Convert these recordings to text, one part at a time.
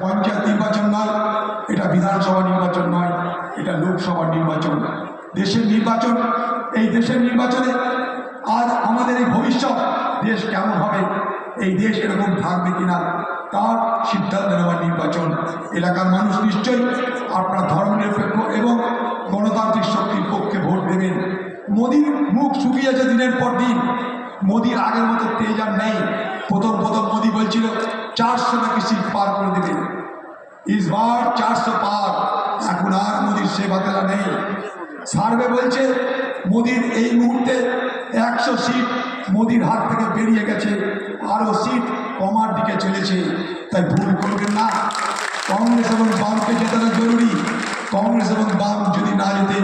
পঞ্চায়েত নির্বাচন নয়, এটা বিধানসভা নির্বাচন নয়, এটা লোকসভা নির্বাচন। দেশের নির্বাচন, এই দেশের নির্বাচনে আজ আমাদের এই ভবিষ্যৎ দেশ কেমন হবে, এই দেশ এরকম থাকবে কিনা তার সিদ্ধান্ত নেওয়ার নির্বাচন। এলাকার মানুষ নিশ্চয়ই আপনার ধর্মনিরপেক্ষ এবং গণতান্ত্রিক শক্তির পক্ষে ভোট দেবেন। মোদির মুখ শুকিয়েছে দিনের পর দিন, মোদির আগের মতো তেজ আর নেই। প্রথম মোদি বলছিল 400 নাকি সিট পার করে দেবে, ইসবার 400 পার। এখন আর মোদির সে বাতেলা নেই। সার্ভে বলছে মোদির এই মুহূর্তে 100 সিট মোদির হাত থেকে বেরিয়ে গেছে, আরও সিট কমার দিকে চলেছে। তাই ভুল করবেন না, কংগ্রেস এবং বামকে জেতানো জরুরি। কংগ্রেস এবং বাম যদি না যেতে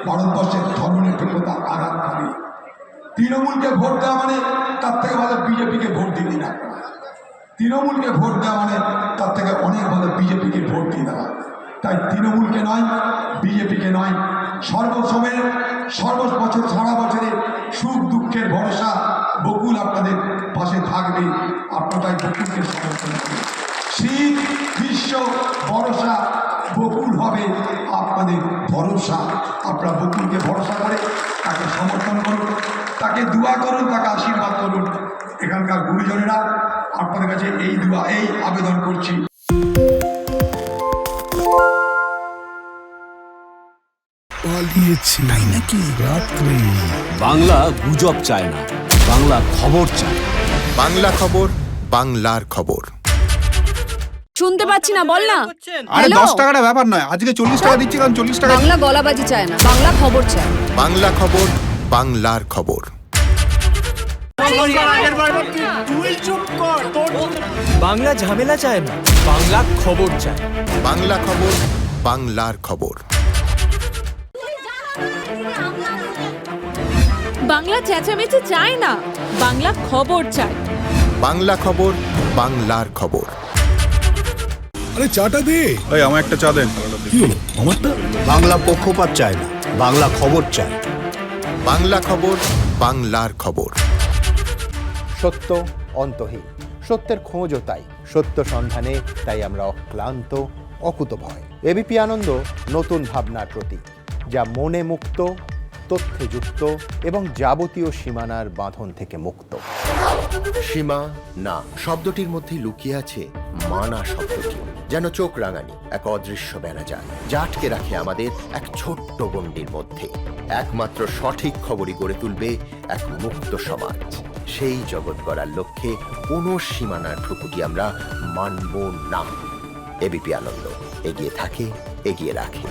ভারতবর্ষের ধর্মনিরপেক্ষতা আঘাত পাবে। তৃণমূলকে ভোট দেওয়া মানে তার থেকে ভালো বিজেপিকে ভোট দিবি না। তৃণমূলকে ভোট দেওয়া মানে তার থেকে অনেক ভালো বিজেপিকে ভোট দিয়ে দেওয়া। তাই তৃণমূলকে নয়, বিজেপিকে নয়, সর্বসময়ের সর্ববছর সারা বছরে সুখ দুঃখের ভরসা বকুল আপনাদের পাশে থাকবে। আপনারাই বকুলকে সমর্থন করবে। শীত গ্রীষ্ম ভরসা বকুল হবে আপনাদের ভরসা। আপনারা বকুলকে ভরসা করে তাকে সমর্থন করুন, তাকে দোয়া করুন, তাকে আশীর্বাদ করুন। এখানকার গুরুজনেরা আপনাদের কাছে এই দোয়া, এই আবেদন করছি। তাই নাকি? রাত্রে বাংলা গুজব চায় না, বাংলা খবর চায়। বাংলা খবর, বাংলার খবর। শুনতে পাচ্ছি না, বল না। আরে হ্যালো? 10 টাকাটা ব্যাপার নয়, আজকে 40 টাকা দিচ্ছি, কারণ 40 টাকা। বাংলা গলাবাজি চায় না, বাংলা খবর চায়। বাংলা খবর, বাংলার খবর। বাংলা ঝামেলা চায় না, বাংলা খবর চায়। বাংলা খবর, বাংলার খবর। বাংলা চেঁচামেচি চায় না, বাংলা খবর চায়। বাংলা খবর, বাংলার খবর। আরে চাটা দে। এই আমার একটা চা দেন। কি হলো আমারটা? বাংলা পক্ষপাত চায় না, বাংলা খবর চায়। বাংলা খবর, বাংলার খবর। সত্য অন্তহীন, সত্যের খোঁজও তাই, সত্য সন্ধানে তাই আমরা অক্লান্ত, অকুতভয়। এবিপি আনন্দ নতুন ভাবনার প্রতীক, যা মনে মুক্ত, তথ্যে যুক্ত এবং যাবতীয় সীমানার বাঁধন থেকে মুক্ত। সীমা না শব্দটির মধ্যে লুকিয়ে আছে মানা শব্দটি, যেন চোখ রাঙানি এক অদৃশ্য বেড়াজাল, যা আটকে রাখে আমাদের এক ছোট্ট গণ্ডির মধ্যে। একমাত্র সঠিক খবরই গড়ে তুলবে এক মুক্ত সমাজ। সেই জগৎ গড়ার লক্ষ্যে কোনো সীমানার ঠুকুটি আমরা মানব না। এবিপি আনন্দ এগিয়ে থাকে, এগিয়ে রাখে।